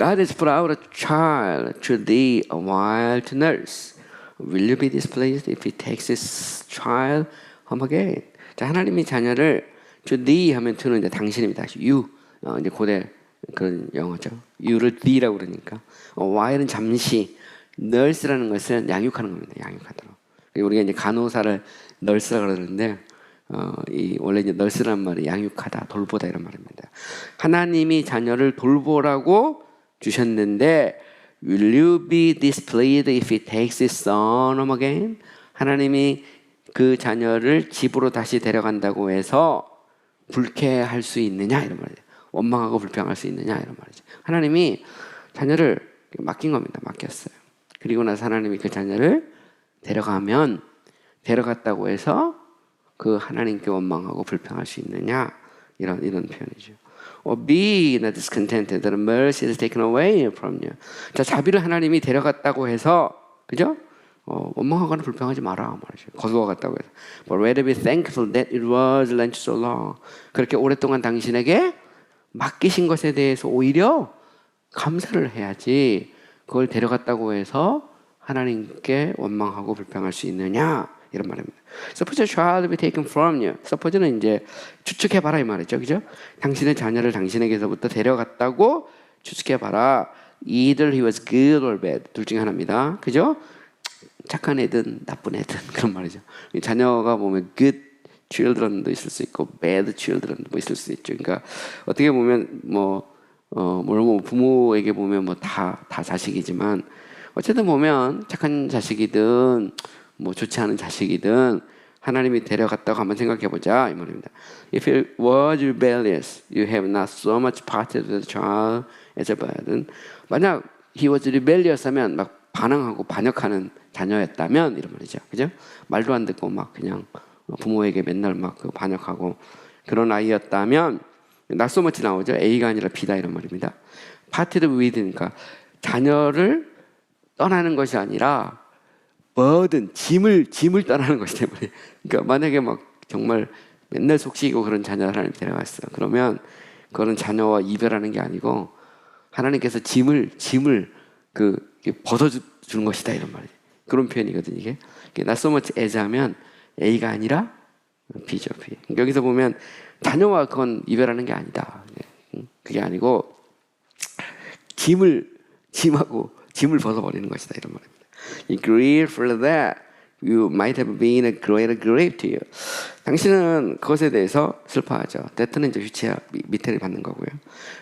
God has put out a child to thee a while to nurse. Will you be displeased if he takes his child home again? 자, 하나님이 자녀를 to thee 하면 to는 이제 당신입니다. you. 이제 고대 그런 영어죠. you를 the라고 그러니까. while은 잠시, nurse라는 것은 양육하는 겁니다. 양육하도록. 우리가 이제 간호사를 nurse라고 그러는데 원래 이제 nurse라는 말이 양육하다, 돌보다 이런 말입니다. 하나님이 자녀를 돌보라고 주셨는데 Will you be displeased if he takes his son home again? 하나님이 그 자녀를 집으로 다시 데려간다고 해서 불쾌할 수 있느냐 이런 말이죠. 원망하고 불평할 수 있느냐 이런 말이죠. 하나님이 자녀를 맡긴 겁니다. 맡겼어요. 그리고 나서 하나님이 그 자녀를 데려가면 데려갔다고 해서 그 하나님께 원망하고 불평할 수 있느냐 이런 표현이죠. Or be not discontented that mercy is taken away from you. 자, 자비를 하나님이 데려갔다고 해서 그죠? 원망하거나 불평하지 마라 말이죠. 거두어 갔다고 해서. But rather be thankful that it was lent so long. 그렇게 오랫동안 당신에게 맡기신 것에 대해서 오히려 감사를 해야지. 그걸 데려갔다고 해서 하나님께 원망하고 불평할 수 있느냐 이런 말입니다. Suppose a child be taken from you. Suppose는 이제 추측해봐라 이 말이죠, 그죠? 당신의 자녀를 당신에게서부터 데려갔다고 추측해봐라. Either he was good or bad. 둘 중에 하나입니다, 그죠? 착한 애든 나쁜 애든 그런 말이죠. 자녀가 보면 good children도 있을 수 있고 bad children도 있을 수 있죠. 그러니까 어떻게 보면 물론 부모에게 보면 다 자식이지만 어쨌든 보면 착한 자식이든 좋지 않은 자식이든 하나님이 데려갔다고 한번 생각해보자 이 말입니다. If it was rebellious, you have not so much part of the child as a burden. 만약 he was rebellious 하면 막 반항하고 반역하는 자녀였다면 이런 말이죠, 그죠? 말도 안 듣고 막 그냥 부모에게 맨날 막 반역하고 그런 아이였다면 not so much 나오죠. A가 아니라 B다 이런 말입니다. parted with니까 자녀를 떠나는 것이 아니라 burden, 짐을 떠나는 것이 때문에. 그러니까 만약에 막 정말 맨날 속시고 그런 자녀를 하나님 데려갔어. 그러면 그거는 자녀와 이별하는 게 아니고 하나님께서 짐을 벗어주는 것이다 이런 말이에요. 그런 표현이거든요. 이게 not so much as 하면 A가 아니라 B죠. B. 여기서 보면 자녀와 그건 이별하는 게 아니다. 그게 아니고 짐을 벗어버리는 것이다 이런 말입니다. You grieve for that. You might have been a greater grief to you. 당신은 그것에 대해서 슬퍼하죠. that는 이제 휴치야 밑에를 받는 거고요.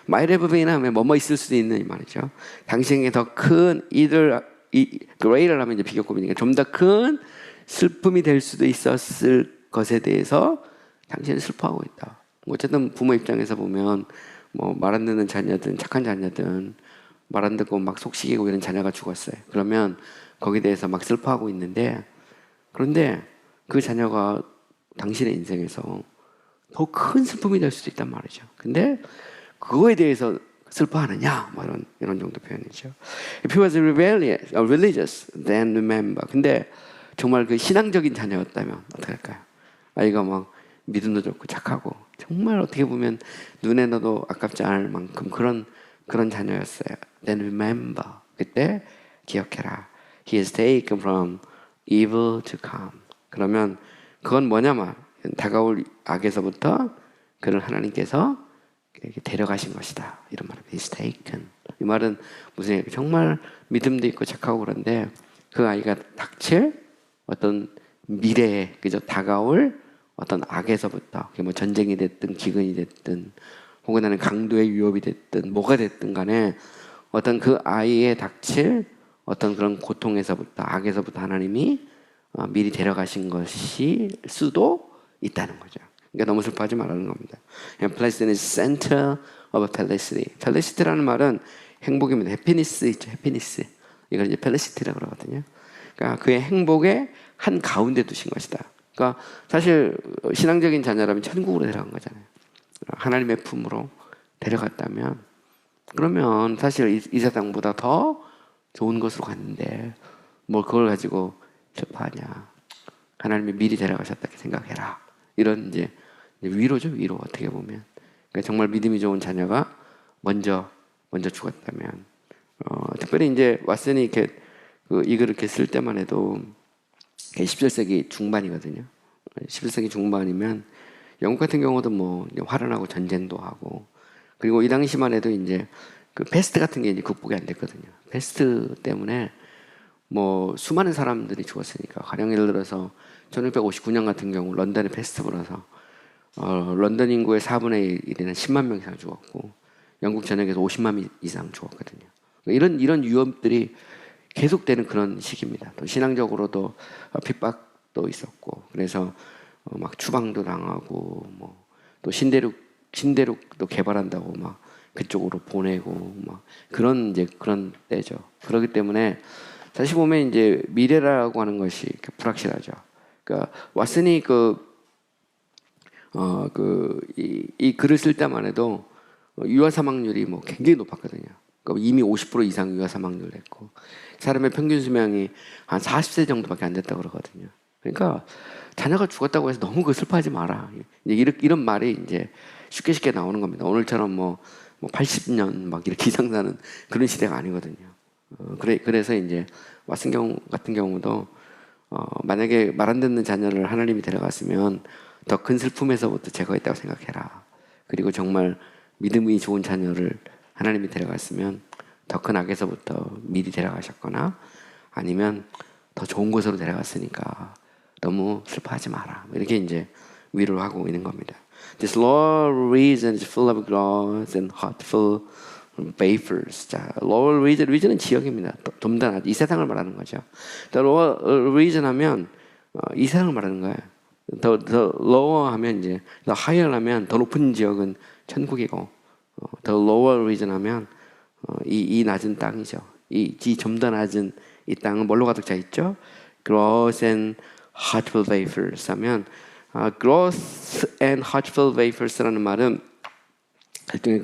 Might have been 하면 뭐뭐 있을 수도 있는 이 말이죠. 당신에게 더 큰 greater 하면 이제 비교급이니까 좀 더 큰 슬픔이 될 수도 있었을 것에 대해서 당신은 슬퍼하고 있다. 어쨌든 부모 입장에서 보면 말 안 듣는 자녀든 착한 자녀든 말 안 듣고 막 속시기고 이런 자녀가 죽었어요. 그러면 거기에 대해서 막 슬퍼하고 있는데 그런데 그 자녀가 당신의 인생에서 더 큰 슬픔이 될 수도 있단 말이죠. 근데 그거에 대해서 슬퍼하느냐? 이런 정도 표현이죠. If he was rebellious or religious, then remember. 근데 정말 그 신앙적인 자녀였다면 어떻게 할까요? 아이가 막 믿음도 좋고 착하고 정말 어떻게 보면 눈에 넣어도 아깝지 않을 만큼 그런 자녀였어요. Then remember. 그때 기억해라. He is taken from evil to come. 그러면 그건 뭐냐면 다가올 악에서부터 그를 하나님께서 데려가신 것이다. 이런 말입니다. He is taken. 이 말은 무슨 얘기예요? 정말 믿음도 있고 착하고 그런데 그 아이가 닥칠 어떤 미래에 그저 다가올 어떤 악에서부터 전쟁이 됐든 기근이 됐든 혹은 하는 강도의 위협이 됐든 뭐가 됐든 간에 어떤 그 아이의 닥칠 어떤 그런 고통에서부터 악에서부터 하나님이 미리 데려가신 것일 수도 있다는 거죠. 그러니까 너무 슬퍼하지 말라는 겁니다. Placed in the center of felicity. felicity라는 말은 행복입니다. happiness 있죠. happiness. 이걸 이제 felicity라고 그러거든요. 그러니까 그의 행복의 한 가운데 두신 것이다. 그러니까 사실 신앙적인 자녀라면 천국으로 데려간 거잖아요. 하나님의 품으로 데려갔다면 그러면 사실 이 세상보다 더 좋은 곳으로 갔는데 뭘 그걸 가지고 슬퍼하냐. 하나님이 미리 데려가셨다 생각해라. 이런 이제 위로죠. 위로 어떻게 보면. 그러니까 정말 믿음이 좋은 자녀가 먼저 죽었다면 특별히 이제 왓슨이 이렇게 이 글을 이렇게 쓸 때만 해도 17세기 중반이거든요. 17세기 중반이면 영국 같은 경우도 뭐 화려하고 전쟁도 하고, 그리고 이 당시만 해도 이제 그 패스트 같은 게 이제 극복이 안 됐거든요. 패스트 때문에 뭐 수많은 사람들이 죽었으니까, 가령 예를 들어서 1659년 같은 경우 런던에 패스트 불어서 런던 인구의 4분의 1이나 10만 명 이상 죽었고, 영국 전역에서 50만 명 이상 죽었거든요. 이런 위험들이 계속되는 그런 시기입니다. 또 신앙적으로도 핍박도 있었고, 그래서 막 추방도 당하고, 뭐 또 신대륙도 개발한다고 막 그쪽으로 보내고, 막 그런 때죠. 그렇기 때문에 다시 보면 이제 미래라고 하는 것이 불확실하죠. 그러니까 왓슨이 이 글을 쓸 때만 해도 유아 사망률이 뭐 굉장히 높았거든요. 그러니까 이미 50% 이상 유아 사망률을 했고, 사람의 평균 수명이 한 40세 정도밖에 안 됐다고 그러거든요. 그러니까 자녀가 죽었다고 해서 너무 슬퍼하지 마라. 이런 말이 이제 쉽게 나오는 겁니다. 오늘처럼 뭐 80년 막 이렇게 이상 사는 그런 시대가 아니거든요. 그래서 이제 왓슨 같은 경우도 만약에 말 안 듣는 자녀를 하나님이 데려갔으면 더 큰 슬픔에서부터 제거했다고 생각해라. 그리고 정말 믿음이 좋은 자녀를 하나님이 데려갔으면 더 큰 악에서부터 미리 데려가셨거나, 아니면 더 좋은 곳으로 데려갔으니까 너무 슬퍼하지 마라. 이렇게 이제 위로를 하고 있는 겁니다. This lower region is full of gross and hurtful vapors. 자, lower region은 지역입니다. 돔단, 이 세상을 말하는 거죠. The lower region 하면 이 세상을 말하는 거예요. 더 lower 하면 이제 더 higher 하면 더 높은 지역은 천국이고, 더 lower region 하면 이 낮은 땅이죠. 이 좀 더 낮은 이 땅은 뭘로 가득 차 있죠? Gross and hurtful vapors 하면 gross and hurtful vapors라는 말은 일종의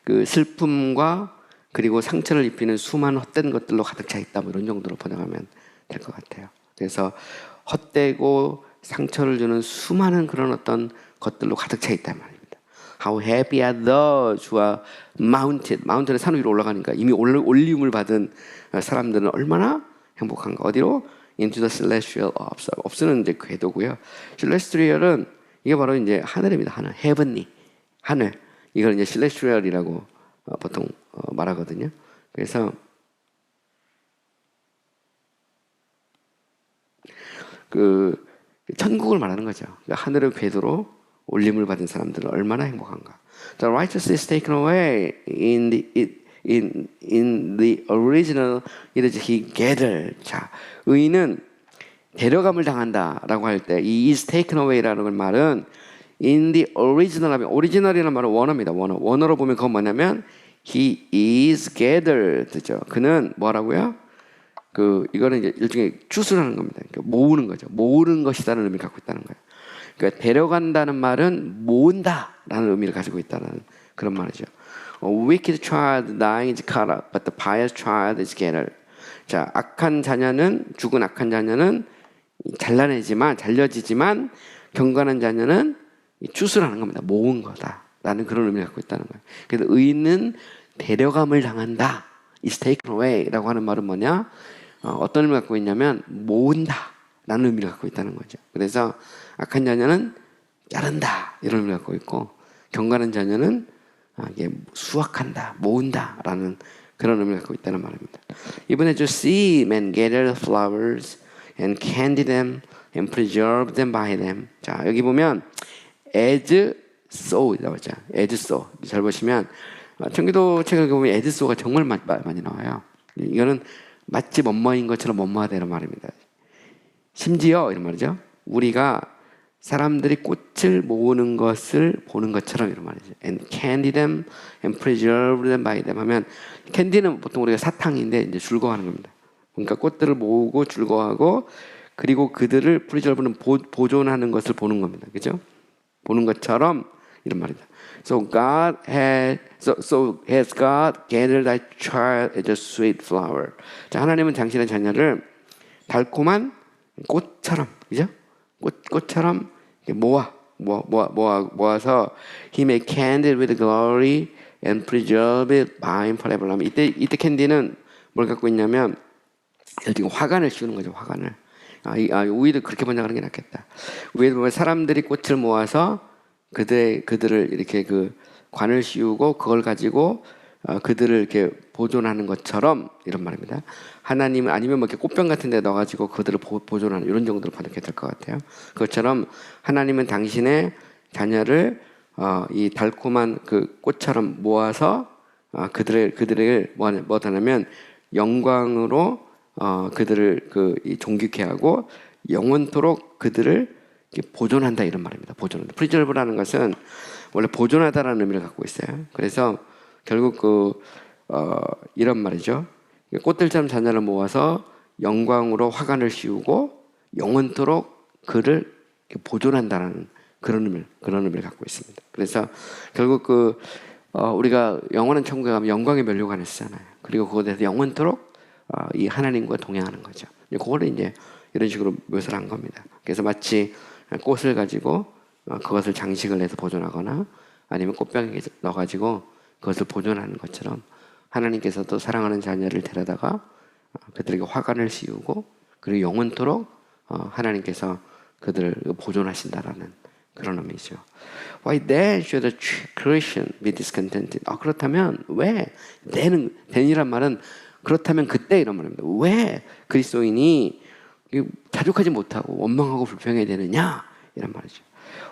그 슬픔과 그리고 상처를 입히는 수많은 헛된 것들로 가득 차 있다, 뭐 이런 정도로 번역하면 될 것 같아요. 그래서 헛되고 상처를 주는 수많은 그런 어떤 것들로 가득 차 있단 말입니다. How happy are those who are mounted. 마운틴은 산 위로 올라가니까 이미 올리움을 받은 사람들은 얼마나 행복한가. 어디로? Into the celestial orbs. obs는 이제 궤도고요. celestial은 이게 바로 이제 하늘입니다. 하늘, heavenly, 하늘. 이걸 이제 celestial이라고 보통 말하거든요. 그래서 그 천국을 말하는 거죠. 그러니까 하늘의 궤도로 올림을 받은 사람들은 얼마나 행복한가. The righteousness is taken away in the original. it is he gathered. 자, 의인은 데려감을 당한다라고 할 때 이 is taken away라는 말은 in the original 하면, original이라는 말은 원어입니다. 원어로 보면 그건 뭐냐면 he is gathered죠. 그는 뭐라고요? 이거는 이제 일종의 추수라는 겁니다. 그러니까 모으는 거죠. 모으는 것이라는 의미를 갖고 있다는 거예요. 그러니까 데려간다는 말은 모은다라는 의미를 가지고 있다는 그런 말이죠. A wicked child dying is cut up, but the pious child is gathered. 자, 죽은 악한 자녀는 잘려지지만 경건한 자녀는 추수라는 겁니다. 모은 거다라는 그런 의미를 갖고 있다는 거예요. 그래서 의인은 데려감을 당한다. is taken away라고 하는 말은 뭐냐? 어떤 의미를 갖고 있냐면 모은다라는 의미를 갖고 있다는 거죠. 그래서 악한 자녀는 자른다 이런 의미를 갖고 있고, 경건한 자녀는 이게 수확한다, 모은다라는 그런 의미를 갖고 있다는 말입니다. 이번에 see men gather flowers and candy them and preserve them by them. 자, 여기 보면 as so 이라고 하죠. as so. 잘 보시면 청기도 책을 보면 as so가 정말 많이 나와요. 이거는 마치 뭐뭐인 것처럼 뭐뭐하다 이런 말입니다. 심지어 이런 말이죠. 우리가 사람들이 꽃을 모으는 것을 보는 것처럼 이런 말이죠. And candy them and preserve them by them 하면, 캔디는 보통 우리가 사탕인데 이제 즐거워하는 겁니다. 그러니까 꽃들을 모으고 즐거워하고, 그리고 그들을 preserve는 보존하는 것을 보는 겁니다. 그죠? 보는 것처럼 이런 말입니다. So has God gathered thy child as a sweet flower. 자, 하나님은 당신의 자녀를 달콤한 꽃처럼, 그죠? 꽃처럼 모아서 He may candy with glory and preserve it by forever. 이때 캔디는 뭘 갖고 있냐면 지금 화관을 씌우는 거죠. 화관을. 우리도 그렇게 번역하는 게 낫겠다. 우리도 보면 사람들이 꽃을 모아서 그들을 이렇게 그 관을 씌우고 그걸 가지고 그들을 이렇게 보존하는 것처럼 이런 말입니다. 하나님은 아니면 뭐 이렇게 꽃병 같은 데 넣어가지고 그들을 보존하는 이런 정도로 번역해야 될 것 같아요. 그것처럼 하나님은 당신의 자녀를 이 달콤한 그 꽃처럼 모아서 그들을 뭐하냐면 영광으로 그들을 존귀케 하고 영원토록 그들을 보존한다 이런 말입니다. 보존한다. preserve라는 것은 원래 보존하다라는 의미를 갖고 있어요. 그래서 결국 이런 말이죠. 꽃들처럼 자녀를 모아서 영광으로 화관을 씌우고 영원토록 그를 보존한다라는 그런 의미를 갖고 있습니다. 그래서 결국 우리가 영원한 천국에 가면 영광의 면류관을 쓰잖아요. 그리고 그것에 대해서 영원토록 이 하나님과 동행하는 거죠. 그거를 이제 이런 식으로 묘사를 한 겁니다. 그래서 마치 꽃을 가지고 그것을 장식을 해서 보존하거나 아니면 꽃병에 넣어가지고 그것을 보존하는 것처럼 하나님께서도 사랑하는 자녀를 데려다가 그들에게 화관을 씌우고 그리고 영원토록 하나님께서 그들을 보존하신다라는 그런 의미죠. Why then should a Christian be discontented? 그렇다면 왜 then이란 말은 그렇다면 그때 이런 말입니다. 왜 그리스도인이 자족하지 못하고 원망하고 불평해야 되느냐 이런 말이죠.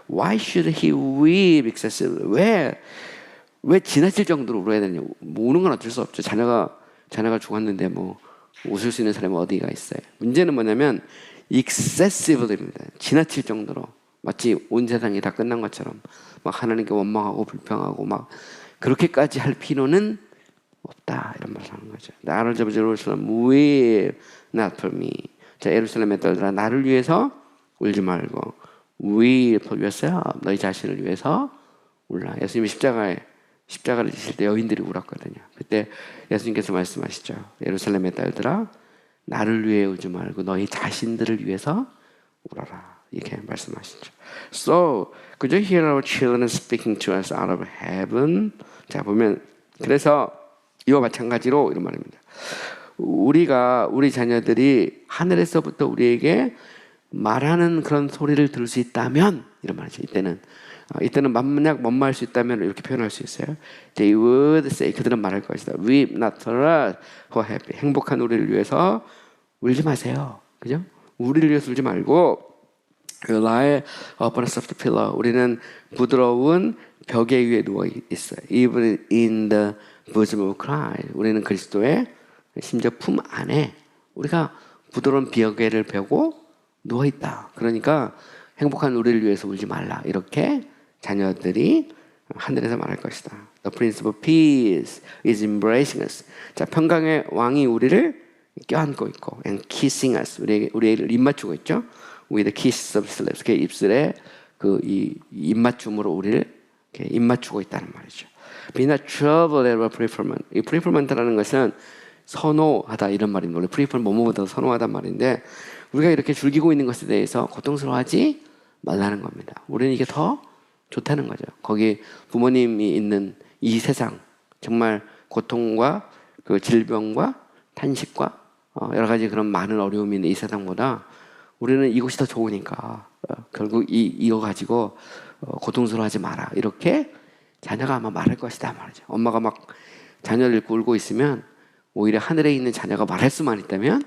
Why should he weep excessively? 왜 지나칠 정도로 울어야 되느냐? 뭐 우는 건 어쩔 수 없죠. 자녀가 죽었는데 뭐 웃을 수 있는 사람이 어디가 있어요? 문제는 뭐냐면 excessively입니다. 지나칠 정도로 마치 온 세상이 다 끝난 것처럼 막 하나님께 원망하고 불평하고 막 그렇게까지 할 필요는 없다 이런 말을 하는 거죠. 나를 잡아 예루살렘 weep not for me. 자, 예루살렘의 딸들아 나를 위해서 울지 말고 weep for yourself. 너희 자신을 위해서 울라. 예수님이 십자가를 지실 때 여인들이 울었거든요. 그때 예수님께서 말씀하시죠. 예루살렘의 딸들아 나를 위해 울지 말고 너희 자신들을 위해서 울어라. 이렇게 말씀하시죠. So, could you hear our children speaking to us out of heaven? 자, 보면 그래서 이와 마찬가지로 이런 말입니다. 우리 자녀들이 하늘에서부터 우리에게 말하는 그런 소리를 들을 수 있다면 이런 말이죠. 이때는 만약 뭐할 수 있다면 이렇게 표현할 수 있어요. They would say 그들은 말할 것이다. Weep not for us who are happy. 행복한 우리를 위해서 울지 마세요. 그죠? 우리를 위해서 울지 말고 lie upon a soft pillow. 우리는 부드러운 벽에 위에 누워 있어요. Even in the bosom of Christ. 우리는 그리스도의 심지어 품 안에 우리가 부드러운 벽에를 베고 누워 있다. 그러니까 행복한 우리를 위해서 울지 말라. 이렇게 자녀들이 하늘에서 말할 것이다. The Prince of Peace is embracing us. 자, 평강의 왕이 우리를 껴안고 있고, and kissing us. 우리를 입맞추고 있죠. With the kiss of his lips. 그 입술에 이 입맞춤으로 우리를 이렇게 입맞추고 있다는 말이죠. Be not troubled at our preferment. 이 preferment라는 것은 선호하다 이런 말입니다. 원래 prefer 뭐뭐보다 선호하단 말인데 우리가 이렇게 즐기고 있는 것에 대해서 고통스러워하지 말라는 겁니다. 우리는 이게 더 좋다는 거죠. 거기 부모님이 있는 이 세상 정말 고통과 그 질병과 탄식과 여러 가지 그런 많은 어려움이 있는 이 세상보다 우리는 이곳이 더 좋으니까 결국 이거 가지고 고통스러워하지 마라. 이렇게 자녀가 아마 말할 것이다 말이죠. 엄마가 막 자녀를 잃고 울고 있으면 오히려 하늘에 있는 자녀가 말할 수만 있다면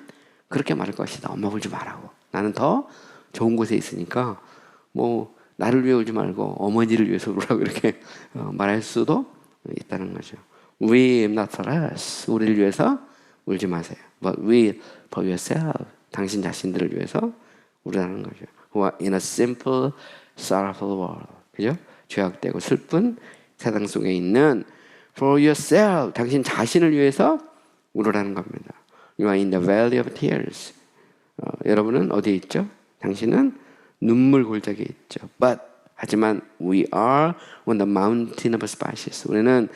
그렇게 말할 것이다. 엄마 울지 말라고. 나는 더 좋은 곳에 있으니까 뭐 나를 위해 울지 말고 어머니를 위해서 울라고 이렇게 말할 수도 있다는 거죠. Weep not for us. 우리를 위해서 울지 마세요. But weep for yourself. 당신 자신들을 위해서 울라는 거죠. Who are in a simple, sorrowful world. 그죠? 죄악되고 슬픈 세상 속에 있는 for yourself. 당신 자신을 위해서 울으라는 겁니다. You are in the valley of tears. 여러분은 어디에 있죠? 당신은 눈물 골짜기에 있죠. But 하지만 we are on the mountain of spices. 우리는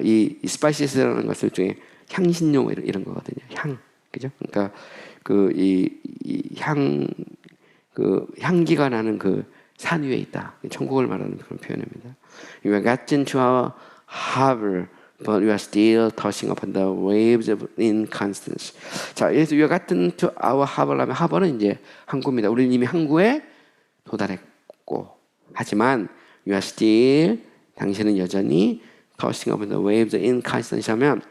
이 spices라는 것을 중에 향신료 이런 거거든요. 향, 그죠? 그러니까 향기가 나는 그 산 위에 있다. 천국을 말하는 그런 표현입니다. You are gotten to our hover, but you are still tossing upon the waves of inconstance. 자, 그래서 이와 같은 to our hover라면 hover는 이제 항구입니다. 우리는 이미 항구에 도달했고, 하지만 you are still, 당신은 여전히 tossing upon the waves of inconstance 하면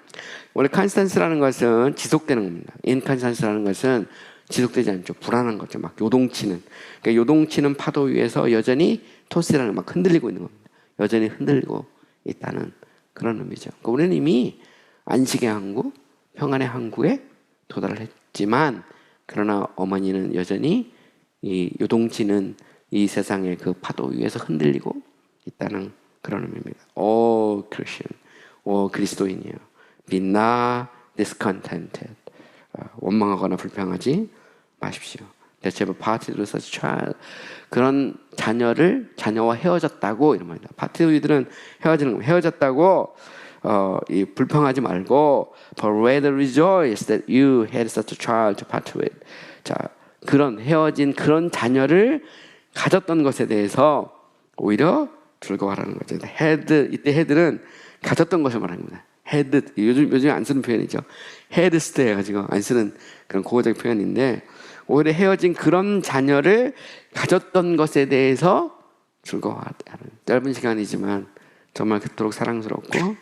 원래 constance라는 것은 지속되는 겁니다. inconstance라는 것은 지속되지 않죠. 불안한 거죠. 막 요동치는. 그러니까 요동치는 파도 위에서 여전히 토스라는 막 흔들리고 있는 겁니다. 여전히 흔들리고 있다는 그런 의미죠. 그러니까 우리는 이미 안식의 항구, 평안의 항구에 도달을 했지만 그러나 어머니는 여전히 이 요동치는 이 세상의 그 파도 위에서 흔들리고 있다는 그런 의미입니다. 오 크리스천, 오 그리스도인이요. Be not discontented. 원망하거나 불평하지 마십시오. That you have parted with such child. 그런 자녀와 헤어졌다고 이런 말입니다. 파트위들은 헤어졌다고 이 불평하지 말고 but rather rejoice that you had such a child to part with. 자, 그런 헤어진 그런 자녀를 가졌던 것에 대해서 오히려 즐거워하라는 거죠. 이때 헤드는 가졌던 것을 말하는 겁니다. 헤드, 요즘 안 쓰는 표현이죠. 헤드스트 해가지고 안 쓰는 그런 고어적 표현인데 오히려 헤어진 그런 자녀를 가졌던 것에 대해서 즐거워하는 짧은 시간이지만 정말 그토록 사랑스럽고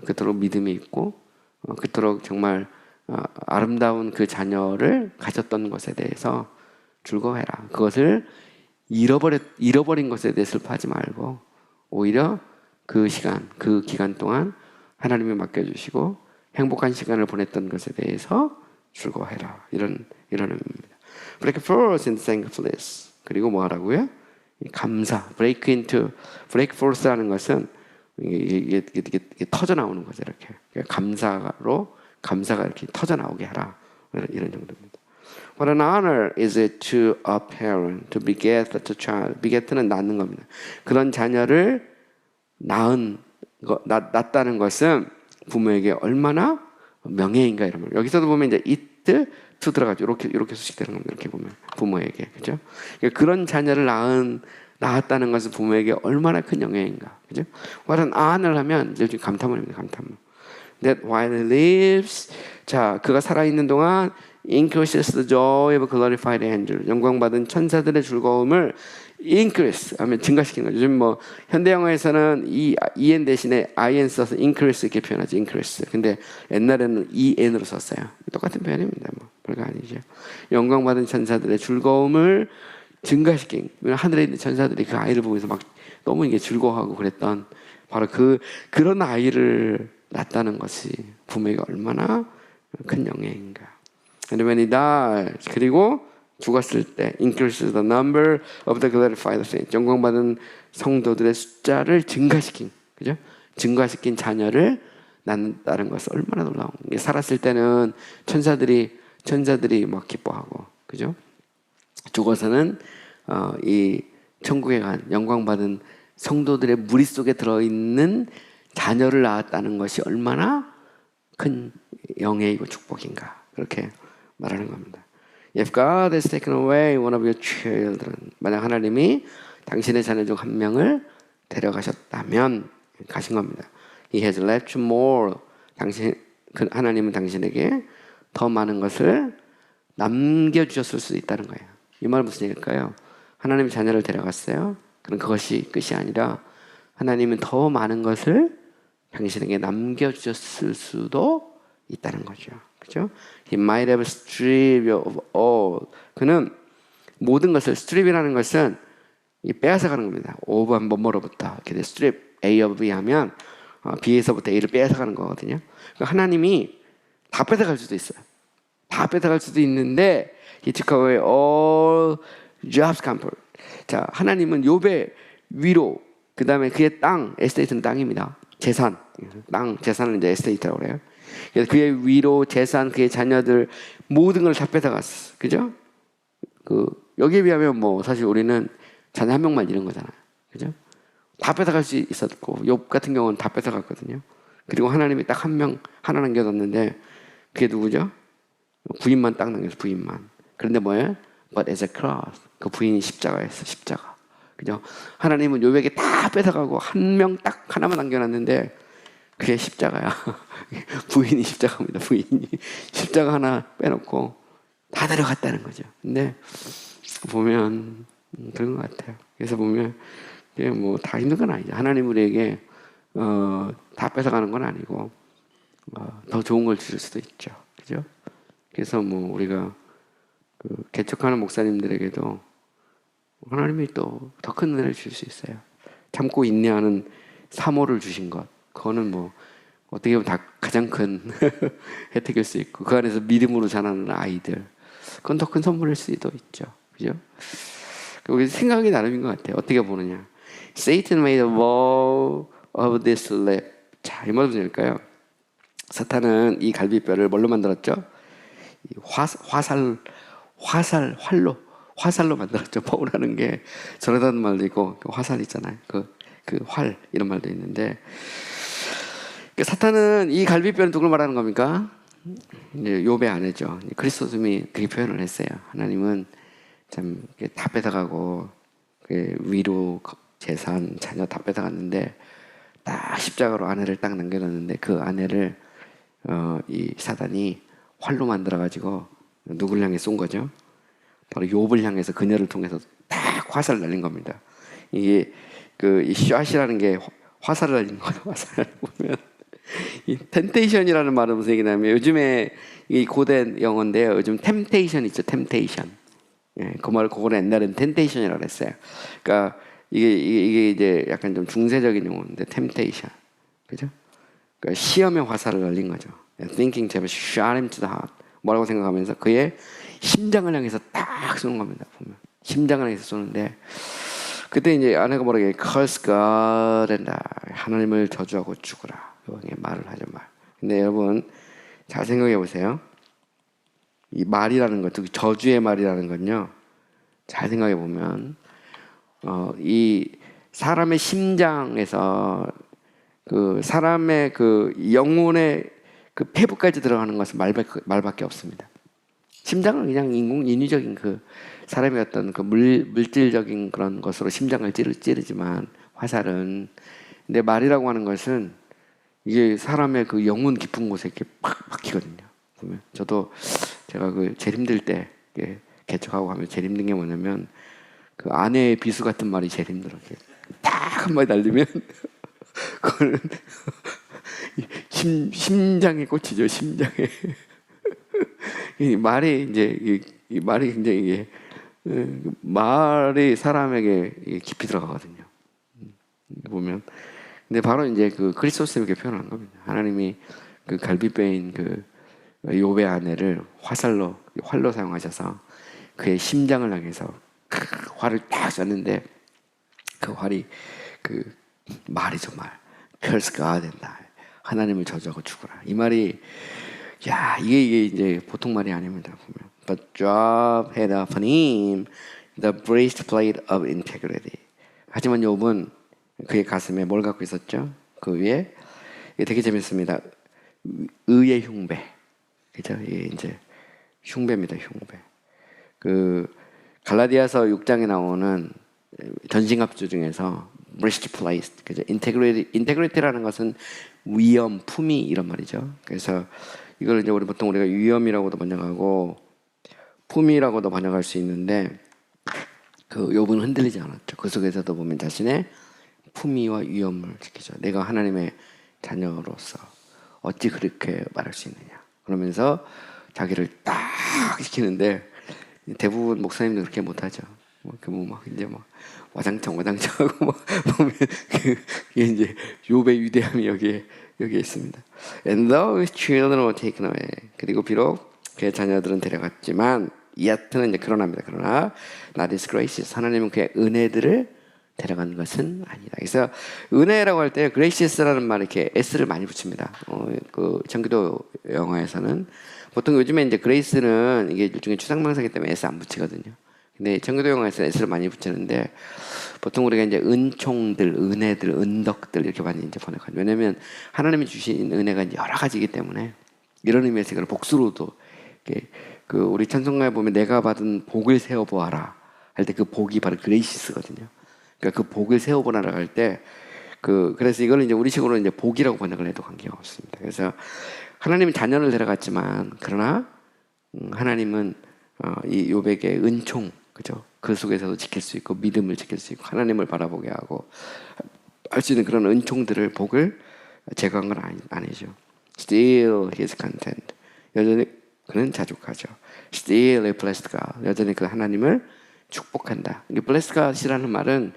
그토록 믿음이 있고 그토록 정말 아름다운 그 자녀를 가졌던 것에 대해서 즐거워해라. 그것을 잃어버린 것에 대해 슬퍼하지 말고 오히려 그 시간, 그 기간 동안 하나님이 맡겨주시고 행복한 시간을 보냈던 것에 대해서 즐거워해라. 이런 의미입니다. Break forth in thankfulness. 그리고 뭐 하라고요? 감사. Break forth라는 것은 이게 터져 나오는 거죠. 이렇게 감사가 이렇게 터져 나오게 하라. 이런 정도입니다. What an honor is it to a parent to beget such a child. beget는 낳는 겁니다. 그런 자녀를 낳았다는 것은 부모에게 얼마나 명예인가 이런 말. 여기서도 보면 이제 it to 들어가죠. 이렇게 수식되는 겁니다. 이렇게 보면 부모에게 그죠? 그러니까 그런 자녀를 낳았다는 것은 부모에게 얼마나 큰 영예인가, 그죠? What an honor 하면 이제 감탄문입니다. 감탄문. That while he lives, 자 그가 살아 있는 동안 increases the joy of glorified angel. 영광받은 천사들의 즐거움을 increase 하면 증가시키는 거죠. 요즘 뭐 현대 영어에서는 이 en 대신에 in 써서 increase 이렇게 표현하죠. increase. 근데 옛날에는 en으로 썼어요. 똑같은 표현입니다. 뭐 별거 아니죠. 영광받은 천사들의 즐거움을 증가시킨. 하늘에 있는 천사들이 그 아이를 보면서 막 너무 이게 즐거워하고 그랬던 바로 그런 아이를 낳았다는 것이 부모에게 얼마나 큰 영예인가. And when he dies, 그리고 죽었을 때 increases the number of the glorified saints. 영광받은 성도들의 숫자를 증가시킨, 그죠? 증가시킨 자녀를 낳는다는 것은 얼마나 놀라운. 살았을 때는 천사들이 막 기뻐하고, 그죠? 죽어서는 이 천국에 간 영광받은 성도들의 무리 속에 들어있는 자녀를 낳았다는 것이 얼마나 큰 영예이고 축복인가. 그렇게 말하는 겁니다. If God has taken away one of your children, 만약 하나님이 당신의 자녀 중 한 명을 데려가셨다면 가신 겁니다. He has left you more. 하나님은 당신에게 더 많은 것을 남겨주셨을 수 있다는 거예요. 이 말은 무슨 얘기일까요? 하나님이 자녀를 데려갔어요. 그럼 그것이 끝이 아니라 하나님은 더 많은 것을 당신에게 남겨주셨을 수도 있다는 거죠. 그죠? He might have stripped you of all. 그는 모든 것을 strip이라는 것은 빼앗아가는 겁니다. of 한 뭐뭐로부터 이렇게 strip A of B 하면 B에서부터 A를 빼앗아가는 거거든요. 그러니까 하나님이 다 뺏어갈 수도 있어요. 다 뺏어갈 수도 있는데 He took away all Job's comfort. 자, 하나님은 욥의 위로, 그 다음에 그의 땅, 에스테이트는 땅입니다. 재산은 이제 에스테이트라고 그래요. 그래서 그의 위로, 재산, 그의 자녀들 모든 걸 다 뺏어갔어. 그죠? 여기에 비하면 뭐 사실 우리는 자녀 한 명만 잃은 거잖아요. 그죠? 다 뺏어갈 수 있었고 욥 같은 경우는 다 뺏어갔거든요. 그리고 하나님이 딱 하나 남겨뒀는데 그게 누구죠? 부인만 딱 남겨서 부인만. 그런데 뭐예요? But as a cross. 그 부인이 십자가였어. 십자가. 그죠? 하나님은 욥에게 다 뺏어가고 한 명 딱 하나만 남겨놨는데 그게 십자가야. 부인이 십자가입니다. 부인이 십자가 하나 빼놓고 다 데려갔다는 거죠. 근데 보면 그런 것 같아요. 그래서 보면 이게 뭐 다 힘든 건 아니죠. 하나님 우리에게 다 뺏어가는 건 아니고 더 좋은 걸 주실 수도 있죠. 그죠? 그래서 뭐 우리가 그 개척하는 목사님들에게도 하나님이 또 더 큰 은혜를 주실 수 있어요. 참고 인내하는 사모를 주신 것, 그거는 뭐 어떻게 보면 다 가장 큰 혜택일 수 있고, 그 안에서 믿음으로 자라는 아이들, 그건 더 큰 선물일 수도 있죠. 그죠? 우리 생각이 나름인 것 같아요. 어떻게 보느냐. Satan made a vow of this lip. 자, 이 말은 뭘까요? 사탄은 이 갈비뼈를 뭘로 만들었죠? 활로 만들었죠. 포우라는 게 전에다는 말도 있고, 화살 있잖아요. 그 활, 이런 말도 있는데, 사탄은 이 갈비뼈는 누굴 말하는 겁니까? 이제 욥의 아내죠. 그리스도님이 그렇게 표현을 했어요. 하나님은 참 다 뺏어가고, 위로, 재산, 자녀 다 뺏어갔는데, 딱 십자가로 아내를 딱 남겨놨는데, 그 아내를 이 사단이 활로 만들어가지고 누굴 향해 쏜 거죠? 바로 욥을 향해서 그녀를 통해서 딱 화살을 날린 겁니다. 이게 이 샷이라는 게 화살을 날린 거죠. 화살을 보면 이 텐테이션이라는 말은 무슨 얘기냐면, 요즘에 이 고된 영어인데요. 요즘 템테이션 있죠. 템테이션. 예, 그 말 그거는 옛날엔 텐테이션이라고 했어요. 그러니까 이게 이제 약간 좀 중세적인 용어인데, 템테이션. 그죠? 그러니까 시험의 화살을 날린 거죠. Thinking to shot him to the heart. 뭐라고 생각하면서 그의 심장을 향해서 딱 쏘는 겁니다. 보면 심장을 향해서 쏘는데, 그때 이제 아내가 뭐라고 해? Curse God and die. 하나님을 저주하고 죽으라. 이렇게 말을 하죠, 말. 근데 여러분 잘 생각해 보세요. 이 말이라는 것, 특히 저주의 말이라는 건요, 잘 생각해 보면 이 사람의 심장에서 그 사람의 그 영혼의 그 폐부까지 들어가는 것은 말밖에 없습니다. 심장은 그냥 인위적인 그 사람의 어떤 그 물질적인 그런 것으로 심장을 찌르지만, 화살은, 근데 말이라고 하는 것은 이게 사람의 그 영혼 깊은 곳에 이렇게 팍 박히거든요. 보면 저도 제가 그 제일 힘들 때 개척하고 하면 제일 힘든 게 뭐냐면, 그 아내의 비수 같은 말이 제일 힘들어요. 딱 한 마디 날리면 그거는 심장에 꽂히죠. 심장에. 이 말이 이제 이 말이 굉장히 이게 말이 사람에게 깊이 들어가거든요. 보면. 근데 바로 이제 그 그리스도스님께 표현한 겁니다. 하나님이 그 갈비뼈인 그 욥의 아내를 활로 사용하셔서 그의 심장을 향해서 활을 딱 쐈는데, 그 활이 그 말이죠, 말. 펼스가 된다. 하나님을 저주하고 죽어라. 이 말이, 야, 이게 이제 보통 말이 아닙니다. 보면. But Job had upon him the breastplate of integrity. 하지만 욥은 그의 가슴에 뭘 갖고 있었죠? 그 위에, 이게 되게 재밌습니다. 의의 흉배. 그죠? 이게 이제 흉배입니다, 흉배. 그 갈라디아서 6장에 나오는 전신갑주 중에서 breastplate, 그죠? integrity라는 것은 위엄, 품위 이런 말이죠. 그래서 이걸 이제 보통 우리가 위엄이라고도 번역하고 품위라고도 번역할 수 있는데, 그 욥은 흔들리지 않았죠. 그 속에서도 보면 자신의 품위와 위엄을 지키죠. 내가 하나님의 자녀로서 어찌 그렇게 말할 수 있느냐. 그러면서 자기를 딱 지키는데, 대부분 목사님들 그렇게 못하죠. 막 이제 막 와장창 하고 막 보면 그게 이제 욥의 위대함이 여기에 있습니다. And though his children were taken away. 그리고 비록 그의 자녀들은 데려갔지만, yet는 이제 그러나 not his graces. 하나님은 그의 은혜들을 데려간 것은 아니다. 그래서 은혜라고 할 때 gracious라는 말 이렇게 s를 많이 붙입니다. 그 청기도 영어에서는 보통 요즘에 이제 grace는 이게 일종의 추상명사이기 때문에 s 안 붙이거든요. 근데 청기도 영어에서는 s를 많이 붙이는데, 보통 우리가 이제 은총들, 은혜들, 은덕들 이렇게 많이 이제 번역하죠. 왜냐하면 하나님이 주신 은혜가 여러 가지이기 때문에, 이런 의미에서 이걸 복수로도 그 우리 찬송가에 보면 내가 받은 복을 세어 보아라 할 때 그 복이 바로 그레이시스거든요. 그러니까 그 복을 세어 보아라 할 때 그래서 이걸 이제 우리식으로 이제 복이라고 번역을 해도 관계가 없습니다. 그래서 하나님은 자녀를 데려갔지만 그러나 하나님은 이 요백의 은총, 그죠? 그 속에서도 지킬 수 있고 믿음을 지킬 수 있고 하나님을 바라보게 하고 할 수 있는 그런 은총들을 복을 제거한 건 아니죠. Still he is content. 여전히 그는 자족하죠. Still he blessed God. 여전히 그 하나님을 축복한다. 이 blessed God이라는 말은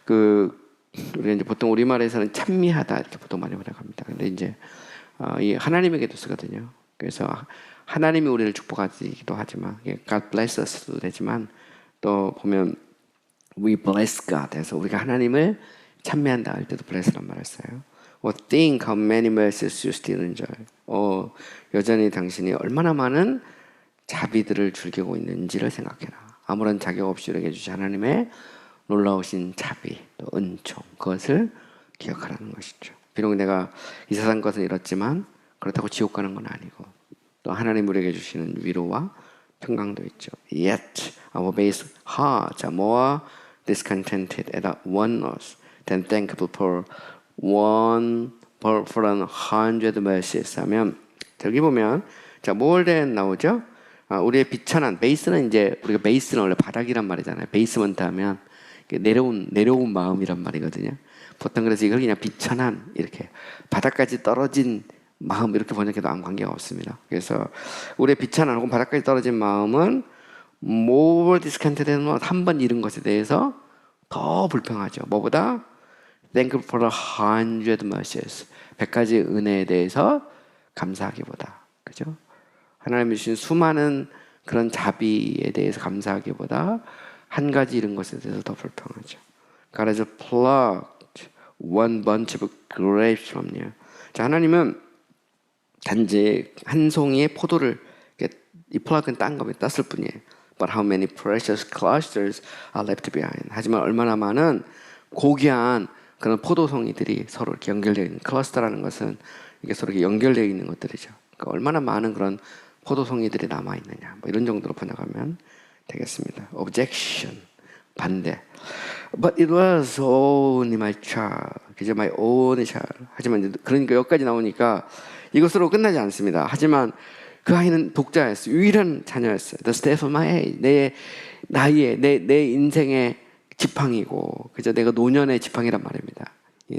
우리가 이제 보통 우리말에서는 찬미하다 이렇게 보통 많이 번역합니다. 근데 이제 이 하나님에게도 쓰거든요. 그래서 하나님이 우리를 축복하기도 하지만 God bless us도 되지만 또 보면 we bless God 해서 우리가 하나님을 찬미한다 할 때도 bless란 말을 써요. Think how many mercies you still enjoy. 여전히 당신이 얼마나 많은 자비들을 즐기고 있는지를 생각해라. 아무런 자격 없이 우리에게 주신 하나님의 놀라우신 자비, 또 은총, 그것을 기억하라는 것이죠. 비록 내가 이 세상 것은 잃었지만 그렇다고 지옥 가는 건 아니고 또 하나님 우리에게 주시는 위로와 평강도 있죠. Yet our base hearts are more discontented at one loss than thankful for an 100 mercies 하면 여기 보면 자 more than 나오죠. 우리의 비천한 베이스는 이제 우리가 베이스는 원래 바닥이란 말이잖아요. 베이스먼트 하면 내려온 마음이란 말이거든요. 보통 그래서 이걸 그냥 비천한 이렇게 바닥까지 떨어진 마음 이렇게 번역해도 아무 관계가 없습니다. 그래서 우리의 비천한 혹은 바닥까지 떨어진 마음은 more discontented는 한 번 잃은 것에 대해서 더 불평하죠. 뭐보다 thankful for 100 mercies 100가지 은혜에 대해서 감사하기보다 그죠? 하나님이 주신 수많은 그런 자비에 대해서 감사하기보다 한 가지 잃은 것에 대해서 더 불평하죠. God has plucked one bunch of grapes from you. 자, 하나님은 단지 한 송이의 포도를 이 플락은 딴 겁니다. 땄을 뿐이에요. But how many precious clusters are left behind. 하지만 얼마나 많은 고귀한 그런 포도송이들이 서로 이렇게 연결되어 있는 클러스터라는 것은 이게 서로 이렇게 연결되어 있는 것들이죠. 그러니까 얼마나 많은 그런 포도송이들이 남아 있느냐. 뭐 이런 정도로 번역하면 되겠습니다. Objection 반대. But it was only my child. 그저 my only child. 하지만 그러니까 여기까지 나오니까 이것으로 끝나지 않습니다. 하지만 그 아이는 독자였어요. 유일한 자녀였어요. The staff of my age. 내 나이에 내 인생의 지팡이고 그저 내가 노년의 지팡이란 말입니다.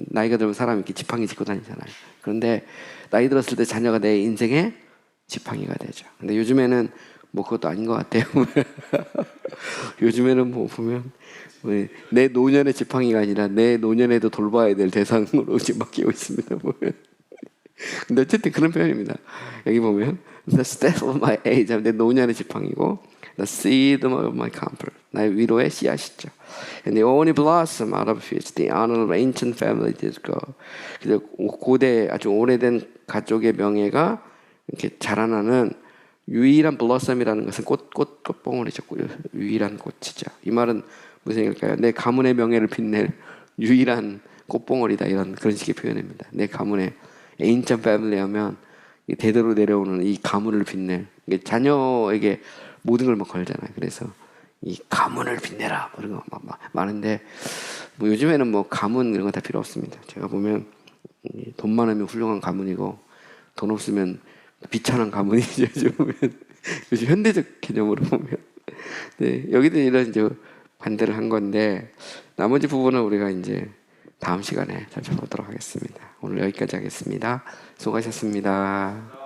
나이가 들면 사람이 이렇게 지팡이 짚고 다니잖아요. 그런데 나이 들었을 때 자녀가 내 인생의 지팡이가 되죠. 근데 요즘에는 뭐 그것도 아닌 것 같아요. 요즘에는 뭐 보면 내 노년의 지팡이가 아니라 내 노년에도 돌봐야 될 대상으로 지금 바뀌고 있습니다. 보면. 근데 어쨌든 그런 표현입니다. 여기 보면 the staff of my age 내 노년의 지팡이고 the seed of my comfort 나의 위로의 씨앗이죠. And the only blossom out of which the honor of ancient family did grow. 그래서 고대 아주 오래된 가족의 명예가 이렇게 자라나는 유일한 블러썸이라는 것은 꽃봉오리죠. 유일한 꽃이죠. 이 말은 무슨 얘기일까요? 내 가문의 명예를 빛낼 유일한 꽃봉오리다 이런 그런 식의 표현입니다. 내 가문의 ancient family 하면 대대로 내려오는 이 가문을 빛낼 자녀에게 모든 걸 막 걸잖아요. 그래서 이 가문을 빛내라 그런 거 막 많은데 뭐 요즘에는 뭐 가문 이런 거 다 필요 없습니다. 제가 보면 돈 많으면 훌륭한 가문이고 돈 없으면 비천한 가문이죠. 요즘 현대적 개념으로 보면 네, 여기도 이런 이제 반대를 한 건데 나머지 부분은 우리가 이제 다음 시간에 살펴보도록 하겠습니다. 오늘 여기까지 하겠습니다. 수고하셨습니다.